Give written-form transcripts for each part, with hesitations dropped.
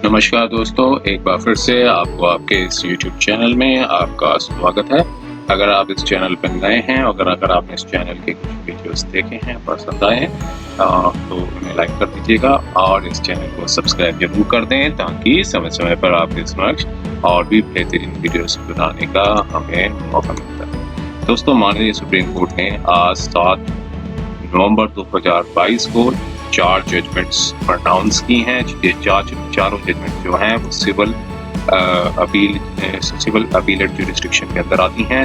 नमस्कार दोस्तों, एक बार फिर से आपको आपके इस YouTube चैनल में आपका स्वागत है। अगर आप इस चैनल पर नए हैं, अगर आपने इस चैनल के कुछ वीडियोस देखे हैं, पसंद आए हैं तो उन्हें लाइक कर दीजिएगा और इस चैनल को सब्सक्राइब जरूर कर दें ताकि समय समय पर आपके समक्ष और भी बेहतरीन वीडियोस बनाने का हमें मौका मिलता है। दोस्तों, माननीय सुप्रीम कोर्ट ने आज 7 नवंबर 2022 को 4 जजमेंट्स प्रोनाउंस की हैं। ये चारों जजमेंट जो हैं वो सिविल अपीलेट ज्यूरिसडिक्शन के अंदर आती हैं,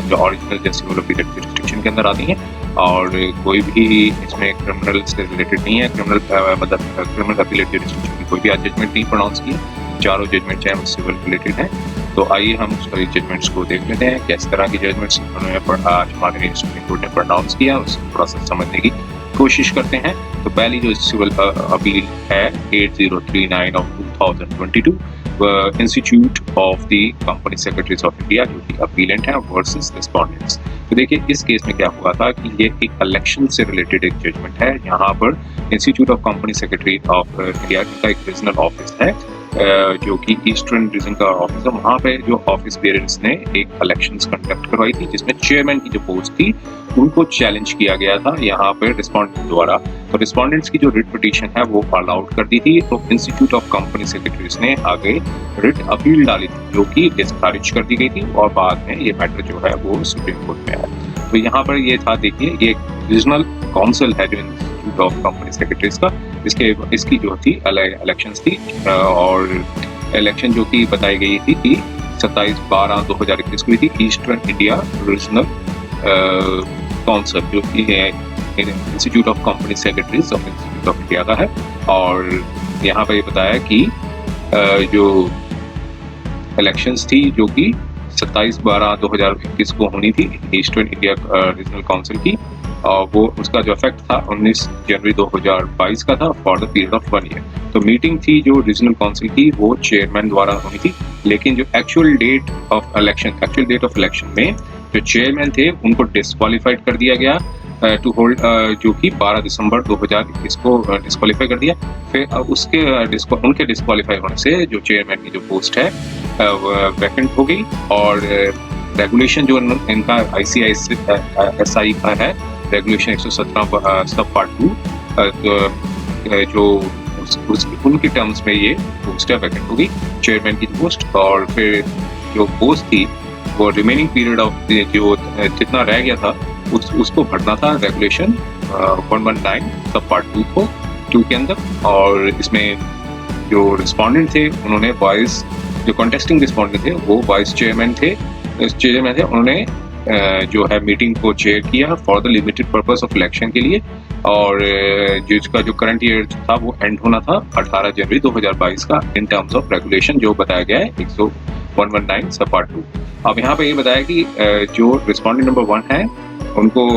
जो ओरिजिनल सिविल अपीलेट ज्यूरिसडिक्शन के अंदर आती हैं और कोई भी इसमें क्रिमिनल से रिलेटेड नहीं है। क्रिमिनल अपीलेट ज्यूरिसडिक्शन की कोई भी आज जजमेंट नहीं प्रोनाउंस की है। चारों जजमेंट हैं वो सिविल रिलेटेड हैं। तो आइए हम सभी जजमेंट्स को देख लेते हैं, किस तरह की जजमेंट्स उन्होंने आज माननीय सुप्रीम कोर्ट ने प्रोनाउंस किया, उसको थोड़ा सा समझने की कोशिश करते हैं। तो पहली जो सिविल अपील है 8039 of 2022 institute of the company secretaries of India, जो कि अपीलेंट है वर्सेस रिस्पोंडेंट्स। तो देखिए, इस केस में क्या हुआ था कि ये एक इलेक्शन से रिलेटेड एक जजमेंट है। यहाँ पर institute of company secretary of India का एक रीजनल ऑफिस है जो कि ईस्टर्न रीजन का ऑफिस है। वहाँ पे जो ऑफिस पेरेंट्स ने एक इलेक्शंस कंडक्ट करवाई थी जिसमें चेयरमैन की जो पोस्ट थी उनको चैलेंज किया गया था यहाँ पे रिस्पोंडेंट द्वारा। तो रिस्पोंडेंट्स की जो रिट पिटीशन है वो फॉल आउट कर दी थी। तो इंस्टीट्यूट ऑफ कंपनी सेक्रेटरीज ने आगे रिट अपील डाली थी जो कि खारिज कर दी गई थी और बाद में ये मैटर जो है वो सुप्रीम कोर्ट में आया। तो यहाँ पर ये था, देखिए, ये रीजनल काउंसिल है जो इंस्टीट्यूट ऑफ कंपनी सेक्रेटरीज का, इसकी जो थी इलेक्शंस थी और इलेक्शन जो कि बताई गई थी कि 27/12/2021 को हुई थी। ईस्टर्न इंडिया रीजनल काउंसिल जो कि institute of company secretaries of institute of India का है। और यहाँ पर ये बताया कि जो इलेक्शंस थी जो कि 27/12/2021 को होनी थी ईस्टर्न इंडिया रीजनल काउंसिल की, और वो उसका जो इफेक्ट था 19 जनवरी 2022 का था for the period of 1 year. तो मीटिंग थी जो रीजनल काउंसिल की वो चेयरमैन द्वारा होनी थी, लेकिन जो एक्चुअल डेट ऑफ इलेक्शन में जो चेयरमैन थे उनको डिस्क्वालीफाइड कर दिया गया टू होल्ड, जो कि 12 दिसंबर 2021 को डिस्क्वालीफाई कर दिया। फिर उनके डिस्क्वालीफाई होने से जो चेयरमैन की जो पोस्ट है वैकेंट हो गई और रेगुलेशन जो इनका ICISI का है, रेगुलेशन 117 सब पार्ट 2 जो उनके टर्म्स में ये पोस्ट है वैकेंट हो गई, चेयरमैन की पोस्ट। और फिर जो पोस्ट थी वो रिमेनिंग पीरियड ऑफ जो जितना रह गया था उसको भरना था रेगुलेशन 119 सब पार्ट 2 के अंदर। और इसमें जो रिस्पोंडेंट थे उन्होंने जो कॉन्टेस्टिंग रिस्पोंडेंट थे वो वाइस चेयरमैन थे। उन्होंने जो है मीटिंग को चेयर किया for the limited purpose of election के लिए, और जिसका जो करंट ईयर था वो एंड होना था 18 जनवरी 2022 का इन टर्म्स ऑफ रेगुलेशन जो बताया गया है 119 सब पार्ट 2। अब यहाँ पे ये बताया कि जो रिस्पोंडेंट नंबर 1 है उनको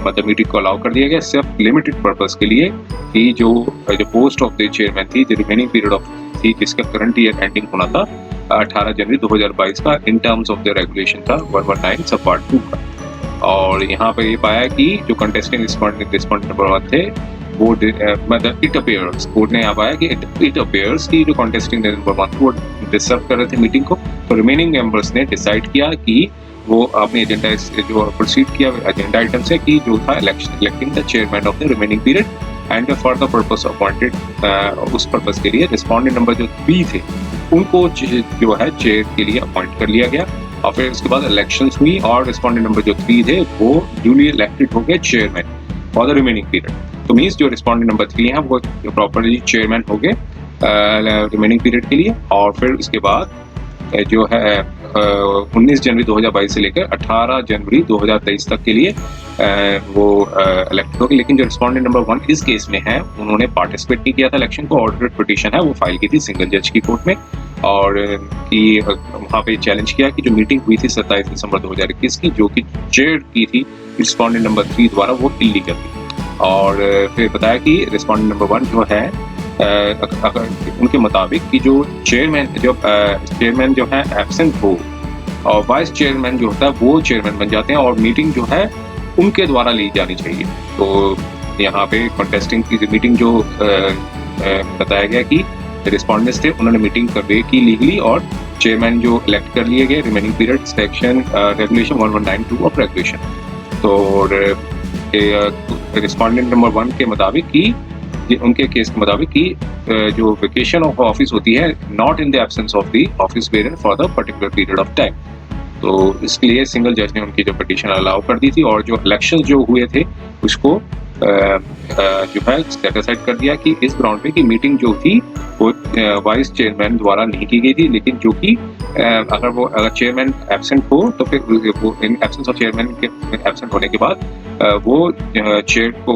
मतलब मीटिंग को अलाउ कर दिया गया सिर्फ लिमिटेड पर्पस के लिए कि जो पोस्ट ऑफ द चेयरमैन थी, जो रिमेनिंग पीरियड ऑफ थी जिसका करंट ईयर एंडिंग होना था 18 जनवरी 2022 का in terms of the regulation था 119 सब पार्ट 2 का। और यहाँ पे ये पाया कि जो कंटेस्टिंग रिस्पोंडेंट नंबर 1 थे वो मतलब इट अपीयर्स, कोर्ट ने यहाँ पाया कि इट अपीयर्स की जो कंटेस्टिंग नंबर 1 वो डिस्टर्ब कर रहे थे मीटिंग को। तो रिमेनिंग मेंबर्स ने डिसाइड किया कि वो अपने एजेंडा जो प्रोसीड किया एजेंडा आइटम से कि जो था electing the chairman of the remaining period and for the purpose appointed, उस पर्पस के लिए रिस्पोंडेंट नंबर जो 3 थे उनको जो है चेयर के लिए अपॉइंट कर लिया गया। और फिर उसके बाद इलेक्शंस हुई और रिस्पोंडेंट नंबर जो 3 थे वो ड्यूली इलेक्टेड हो गए chairman for the remaining period. तो मीन्स जो रिस्पोंडेंट नंबर 3 है वो प्रॉपरली चेयरमैन हो गए रिमेनिंग पीरियड के लिए। और फिर उसके बाद जो है 19 जनवरी 2022 से लेकर 18 जनवरी 2023 तक के लिए वो इलेक्टेड हो गए। लेकिन जो रिस्पोंडेंट नंबर 1 इस केस में है उन्होंने पार्टिसिपेट नहीं किया था इलेक्शन को। ऑर्डर पिटीशन है वो फाइल की थी सिंगल जज की कोर्ट में, और कि वहाँ पे चैलेंज किया कि जो मीटिंग हुई थी 27 दिसंबर 2021 की जो कि चेयर की थी रिस्पोंडेंट नंबर 3 द्वारा वो इलीगल थी। और फिर बताया कि रिस्पोंडेंट नंबर 1 जो है अगर उनके मुताबिक कि जो चेयरमैन जो है एब्सेंट हो और वाइस चेयरमैन जो होता है वो चेयरमैन बन जाते हैं और मीटिंग जो है उनके द्वारा ली जानी चाहिए। तो यहाँ पे कंटेस्टिंग की मीटिंग जो बताया गया कि रिस्पॉन्डेंट्स थे उन्होंने मीटिंग करवे की लीगली, और चेयरमैन जो इलेक्ट कर लिए गए remaining period section regulation 1192 of regulation. तो रिस्पॉन्डेंट नंबर 1 के मुताबिक कि उनके केस के मुताबिक कि जो वेकेशन ऑफ ऑफिस होती है not in the absence of the office bearer for the particular period of time, तो इसके लिए सिंगल जज ने उनकी जो पिटीशन अलाउ कर दी थी, और जो इलेक्शन जो हुए थे उसको जो है सेट असाइड कर दिया कि इस ग्राउंड पे की मीटिंग जो थी वो वाइस चेयरमैन द्वारा नहीं की गई थी, लेकिन जो कि अगर चेयरमैन एब्सेंट हो तो फिर वो इन एब्सेंस ऑफ चेयरमैन के एब्सेंट होने के बाद वो चेयर को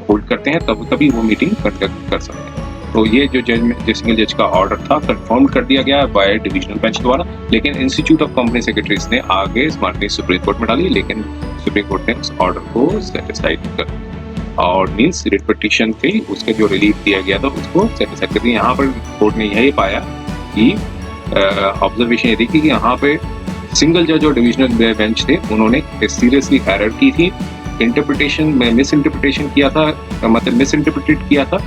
होल्ड करते हैं, तभी वो मीटिंग कंडक्ट कर सकते हैं। तो ये जो सिंगल जज का ऑर्डर था कंफर्म कर दिया गया बाय डिविजनल बेंच द्वारा, लेकिन इंस्टीट्यूट ऑफ कंपनी सेक्रेटरीज ने आगे इस मामले सुप्रीम कोर्ट में डाली, लेकिन सुप्रीम कोर्ट ने उस ऑर्डर को सेटिस्फाइड कर, और मींस रिट पिटीशन थी उसका जो रिलीफ दिया गया था उसको सेटिस्फाइड कर दिया। यहाँ पर कोर्ट ने यही पाया कि ऑब्जर्वेशन ये देखी कि यहाँ पे सिंगल जज और डिविजनल बेंच थे उन्होंने सीरियसली एरर की थी, इंटरप्रिटेशन में मिस इंटरप्रिटेशन किया था, मतलब मिस इंटरप्रिटेट किया था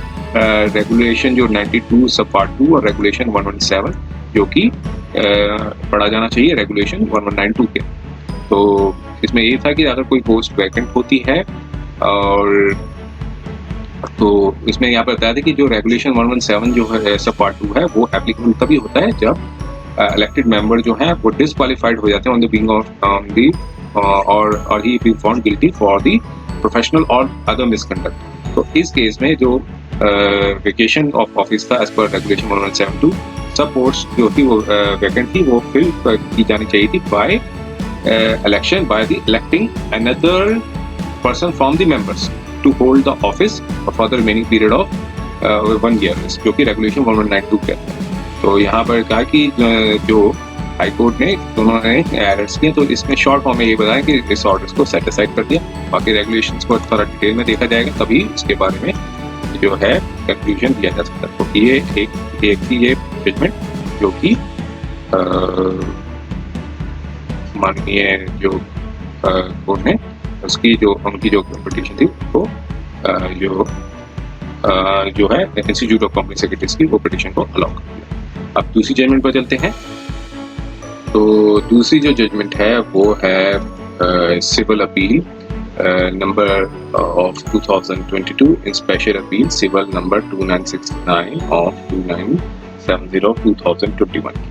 रेगुलेशन जो 92 सब पार्ट 2 और रेगुलेशन 117 जो कि पढ़ा जाना चाहिए रेगुलेशन 1192 के। तो इसमें ये था कि अगर कोई पोस्ट वैकेंट होती है और तो इसमें यहाँ पर बताया था कि जो रेगुलेशन 117 जो है सब पार्ट 2 है वो एप्लीकेबल तभी होता है जब इलेक्टेड मेंबर जो है वो डिस्क्वालीफाइड हो जाते हैं on the being of the और he being found guilty for the professional और अदर मिसकंडक्ट। तो इस केस में जो वेकेशन ऑफ ऑफिस था as per regulation 1172 sub post जो थी वो वैकेंट थी वो फिल की जानी चाहिए थी bye election by the electing another person from the members to hold the office for the remaining period of 1 year, जो कि रेगुलेशन 1192 कहता है। तो यहाँ पर कहा कि जो हाई कोर्ट ने उन्होंने एरर्स किए, तो इसमें शॉर्ट फॉर्म में ये बताया कि इस ऑर्डर्स को सेट असाइड कर दिया, बाकी रेगुलेशंस को थोड़ा डिटेल में देखा जाएगा तभी इसके बारे में जो है कंक्लूजन दिया जा सकता है। तो ये एक थी ये जजमेंट जो कि माननीय जो कोर्ट ने उसकी जो उनकी जो पिटीशन थी उसको जो है इंस्टीट्यूट ऑफ कंपनी सेक्रेटरीज की वो पिटीशन को अलाउ कर दिया। अब दूसरी जजमेंट पर चलते हैं। तो दूसरी जो जजमेंट है वो है civil appeal number of 2022 in special appeal civil number 2969 of 2970 2021।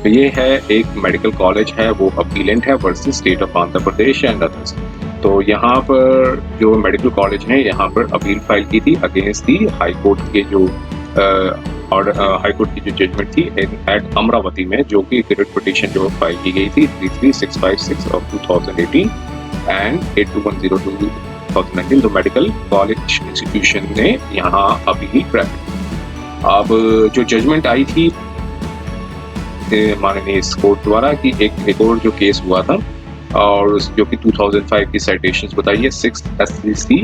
तो ये है एक मेडिकल कॉलेज है वो अपीलेंट है versus state of Andhra Pradesh and others. तो यहाँ पर जो मेडिकल कॉलेज है यहाँ पर अपील फाइल की थी अगेंस्ट दी हाई कोर्ट के जो ऑर्डर हाई कोर्ट की जो जजमेंट थी एट अमरावती में, जो कि रिट पिटीशन जो फाइल की गई थी 33656 ऑफ 2018 एंड 82102 2019। तो मेडिकल कॉलेज इंस्टीट्यूशन ने यहाँ अपील प्राइवेट। अब जो जजमेंट आई थी माननीय इस कोर्ट द्वारा कि एक और जो केस हुआ था और जो कि 2005 की साइटेशंस बताइए 6 SCC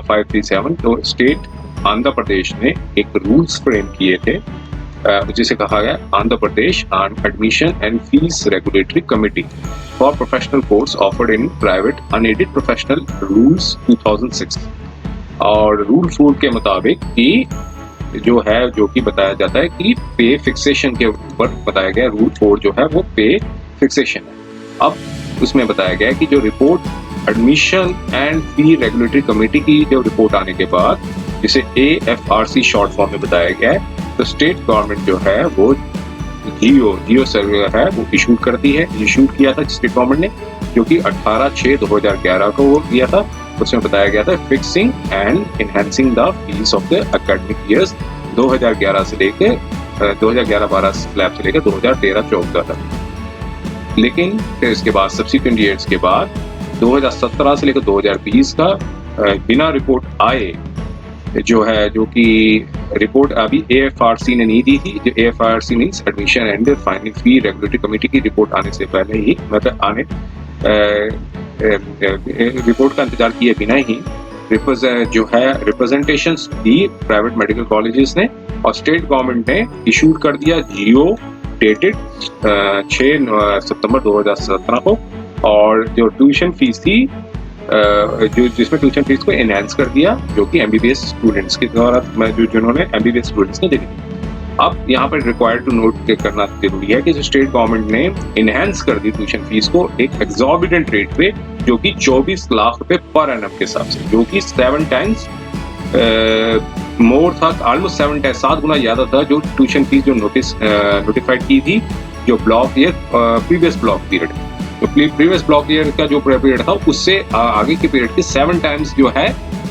537। तो स्टेट आंध्र प्रदेश ने एक रूल्स फ्रेम किए थे जिसे कहा गया Andhra Pradesh admission and fees regulatory committee for professional course offered in private unaided professional rules 2006। और रूल 4 के मुताबिक कि जो है जो कि बताया जाता है कि पे फिक्सेशन के ऊपर बताया गया रूल 4 जो है वो पे फिक्सेशन है। अब उसमें बताया गया कि जो report admission and fee regulatory committee की जो रिपोर्ट आने के बाद जिसे AFRC शॉर्ट फॉर्म में बताया गया है, तो स्टेट गवर्नमेंट जो है वो जियो सर्वे है वो इशू करती है, इशू किया था स्टेट गवर्नमेंट ने, जो कि 18/6/2011 को वो किया था। उसमें बताया गया था fixing and enhancing the fees of the academic years 2011 से लेके 2011-12 स्लैब से लेकर 2013-14 तक। लेकिन फिर इसके बाद सब्सिक्वेंट ईयर्स के बाद 2017 से लेकर 2020 का बिना रिपोर्ट आए जो है जो कि रिपोर्ट अभी AFRC ने नहीं दी थी। जो AFRC means admission and final fee regulatory committee की रिपोर्ट आने से पहले ही मतलब आने रिपोर्ट का इंतजार किए बिना ही जो है रिप्रेजेंटेशंस दी प्राइवेट मेडिकल कॉलेजेस ने, और स्टेट गवर्नमेंट ने इशूड कर दिया जियो डेटेड 6 सितंबर 2017 को। और जो ट्यूशन फीस थी जो जिसमें ट्यूशन फीस को एनहांस कर दिया जो कि MBBS स्टूडेंट्स के द्वारा जिन्होंने MBBS स्टूडेंट्स ने दी। अब यहाँ पर रिक्वायर्ड टू नोट करना जरूरी है कि स्टेट गवर्नमेंट ने इनहेंस कर दी ट्यूशन फीस को एक एग्जॉर्बिडेंट रेट पे, जो कि 24 लाख रुपए पर एनम के हिसाब से, जो कि 7 टाइम्स मोर था, ऑलमोस्ट 7 गुना ज्यादा था जो ट्यूशन फीस जो नोटिफाइड की थी जो block year previous block period, तो प्रीवियस ब्लॉक ईयर का जो पीरियड था उससे आगे के पीरियड के 7 टाइम्स जो है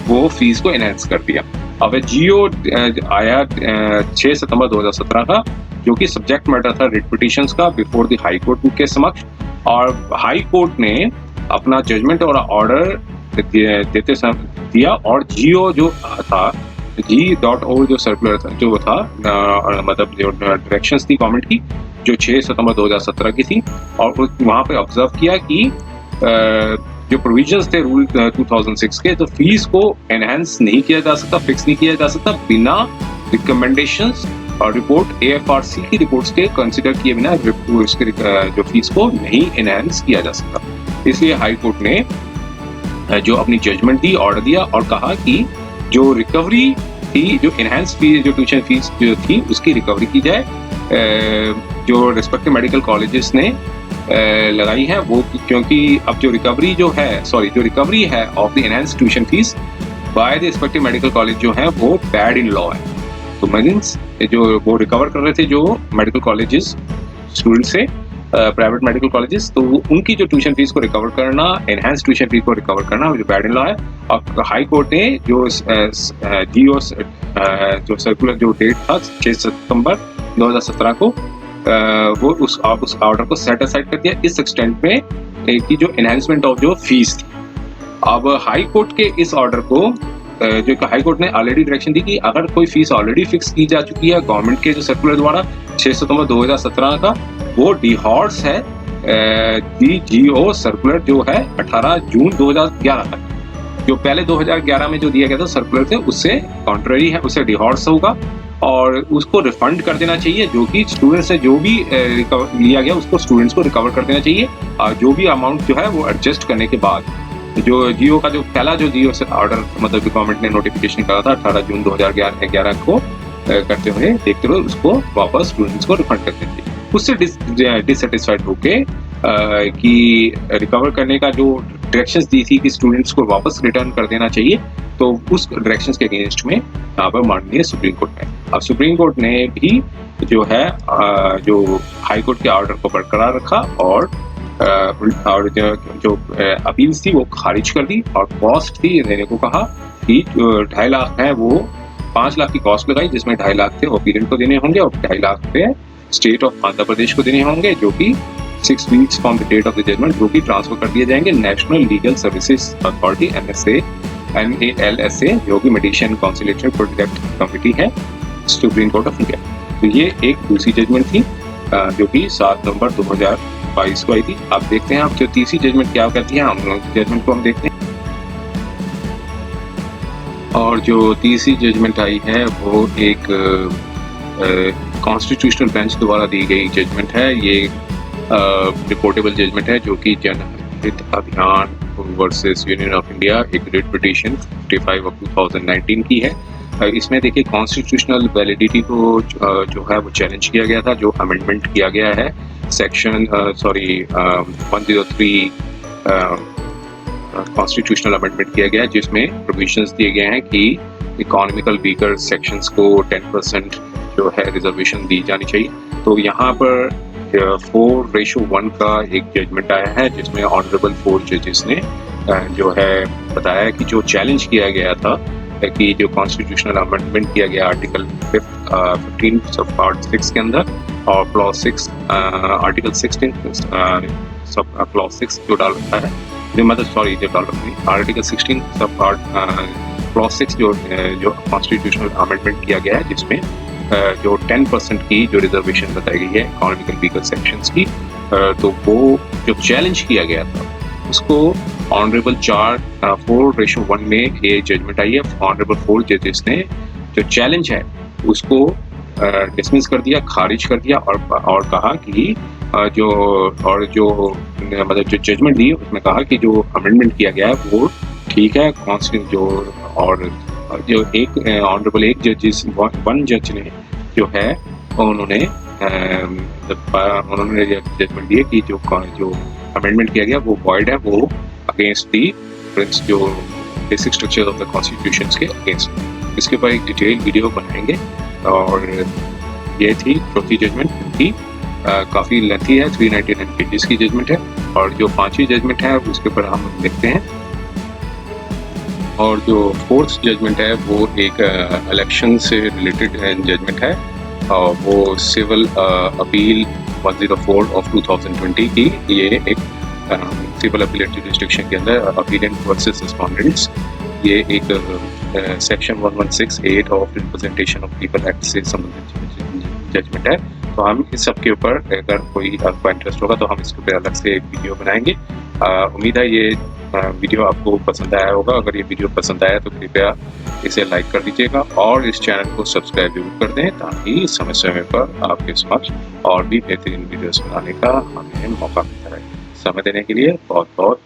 वो फीस को एनहेंस कर दिया। अब जियो आया 6 सितंबर 2017 का, जो कि सब्जेक्ट मैटर था रिट पिटीशंस का बिफोर द हाई कोर्ट के समक्ष, और हाई कोर्ट ने अपना जजमेंट और ऑर्डर देते दिया, और जियो जो था G.O जो सर्कुलर था जो था मतलब जो डायरेक्शंस थी गवर्नमेंट की जो 6 सितंबर 2017 की थी, और वहाँ पे ऑब्जर्व किया कि जो प्रोविजंस थे रूल 2006 के, तो फीस को एनहेंस नहीं किया जा सकता, फिक्स नहीं किया जा सकता बिना रिकमेंडेशंस और रिपोर्ट AFRC की रिपोर्ट्स के कंसिडर किए बिना उसके जो फीस को नहीं एनहेंस किया जा सकता। इसलिए हाई कोर्ट ने जो अपनी जजमेंट दी, ऑर्डर दिया और कहा कि जो रिकवरी थी, जो एनहेंस फीस जो ट्यूशन फीस जो थी उसकी रिकवरी की जाए, जो रिस्पेक्टिव मेडिकल कॉलेजेस ने लगाई है वो, क्योंकि अब जो रिकवरी है of the enhance tuition fees by the respective medical college जो है वो बैड इन लॉ है। तो मींस जो वो रिकवर कर रहे थे जो मेडिकल कॉलेजेस स्टूडेंट से प्राइवेट मेडिकल कॉलेजेस, तो उनकी जो ट्यूशन फीस को रिकवर करना, एनहेंस ट्यूशन फीस को रिकवर करना जो बैड इन लॉ है। अब हाई कोर्ट ने जो जियो जो सर्कुलर जो डेट था 6 सितंबर 2017 को वो उस ऑर्डर को सेट असाइड कर दिया इस एक्सटेंट में कि जो एनहेंसमेंट ऑफ जो फीस थी। अब हाई कोर्ट के इस ऑर्डर को जो हाई कोर्ट ने ऑलरेडी डायरेक्शन दी कि अगर कोई फीस ऑलरेडी फिक्स की जा चुकी है गवर्नमेंट के जो सर्कुलर द्वारा 6 सितंबर 2017 का, वो डिहॉर्स है GO सर्कुलर जो है 18 जून 2011 तक, जो पहले 2011 में जो दिया गया था सर्कुलर थे उससे कॉन्ट्ररी है, उससे डिहॉर्स होगा और उसको रिफंड कर देना चाहिए। जो कि स्टूडेंट्स से जो भी लिया गया उसको स्टूडेंट्स को रिकवर कर देना चाहिए, और जो भी अमाउंट जो है वो एडजस्ट करने के बाद जो जियो का जो पहला जो जियो से ऑर्डर मतलब गवर्नमेंट ने नोटिफिकेशन करा था 18 जून 2011 को करते हुए देखते हुए उसको वापस स्टूडेंट्स को रिफंड कर देना चाहिए। उससे डिससेटिस्फाइड होके कि रिकवर करने का जो डायरेक्शंस दी थी कि स्टूडेंट्स को वापस रिटर्न कर देना चाहिए, तो उस डायरेक्शंस के अगेंस्ट में यहाँ पर माननीय सुप्रीम कोर्ट है। अब सुप्रीम कोर्ट ने भी जो है जो हाई कोर्ट के ऑर्डर को बरकरार रखा और जो अपील्स थी वो खारिज कर दी, और कॉस्ट थी देने को कहा कि 2.5 लाख है वो 5 लाख की कॉस्ट लगाई, जिसमें 2.5 लाख थे ओपिडेंट को देने होंगे और 2.5 लाख रुपए स्टेट ऑफ आंध्र प्रदेश को देने होंगे, जो कि 6 weeks from the date of the judgment जो कि ट्रांसफर कर दिए जाएंगे national legal services authority NALSA जो कि मेडिटेशन काउंसिलेशन प्रोटेक्ट कमेटी है सुप्रीम कोर्ट ऑफ इंडिया। तो ये एक दूसरी जजमेंट थी जो कि 7 नवंबर 2022 को आई थी। आप देखते हैं आप जो तीसरी जजमेंट क्या कहती है, हम जजमेंट को हम देखते हैं। और जो तीसरी जजमेंट आई है वो एक कॉन्स्टिट्यूशनल बेंच द्वारा दी गई जजमेंट है। ये रिपोर्टेबल जजमेंट है जो कि जनहित अभियान वर्सेस यूनियन ऑफ इंडिया एक रिट पिटीशन 55 ऑफ 2019 की है। इसमें देखिए कॉन्स्टिट्यूशनल वैलिडिटी को जो है वो चैलेंज किया गया था, जो अमेंडमेंट किया गया है सेक्शन 103 कॉन्स्टिट्यूशनल अमेंडमेंट किया गया है, जिसमें प्रोविजंस दिए गए हैं कि इकोनॉमिकल वीकर सेक्शंस को 10% जो है रिजर्वेशन दी जानी चाहिए। तो यहाँ पर 4:1 का एक जजमेंट आया है, जिसमें ऑनरेबल 4 जजेस ने जो है बताया कि जो चैलेंज किया गया था कि जो कॉन्स्टिट्यूशनल अमेंडमेंट किया गया आर्टिकल 15 सब पार्ट 6 के अंदर और क्लॉज 6 आर्टिकल 16 सब क्लॉज 6 जो डाल रखा है आर्टिकल 16 सब पार्ट क्लॉज 6 जो कॉन्स्टिट्यूशनल अमेंडमेंट किया गया है, जिसमें जो 10% की जो रिजर्वेशन बताई गई है इकोनॉमिकल वीकर सेक्शंस की, तो वो जो चैलेंज किया गया था उसको ऑनरेबल 4:1 में ये जजमेंट आई है। ऑनरेबल 4 जजेस ने जो चैलेंज है उसको डिसमिस कर दिया, खारिज कर दिया और कहा कि जो मतलब जो जजमेंट दी उसमें कहा कि जो अमेंडमेंट किया गया है वो ठीक है। जो एक ऑनरेबल एक जज वन जज ने जो है उन्होंने जजमेंट दिए कि जो अमेंडमेंट किया गया वो वॉइड है, वो अगेंस्ट दी जो basic structure of the constitution के अगेंस्ट। इसके ऊपर एक डिटेल वीडियो बनाएंगे। और ये थी चौथी जजमेंट की, काफ़ी लेंथी है, 399 पेजेस की जजमेंट है। और जो पांचवी जजमेंट है उसके ऊपर हम देखते हैं। और जो फोर्थ जजमेंट है वो एक इलेक्शन से रिलेटेड जजमेंट है, और वो सिविल अपील 104 ऑफ 2020 की। ये एक सिविल अपीलेट जुरिस्डिक्शन के अंदर अपीलेंट वर्सेस रिस्पोंडेंट्स, ये एक section 1168 of representation of people act से संबंधित जजमेंट है। तो हम इस सब के ऊपर अगर कोई आपका इंटरेस्ट होगा तो हम इसके ऊपर अलग से एक वीडियो बनाएंगे। उम्मीद है ये वीडियो आपको पसंद आया होगा। अगर ये वीडियो पसंद आया तो कृपया इसे लाइक कर दीजिएगा और इस चैनल को सब्सक्राइब जरूर कर दें, ताकि समय समय पर आपके समक्ष और भी बेहतरीन वीडियोस बनाने का हमें मौका मिलता रहे। समय देने के लिए बहुत बहुत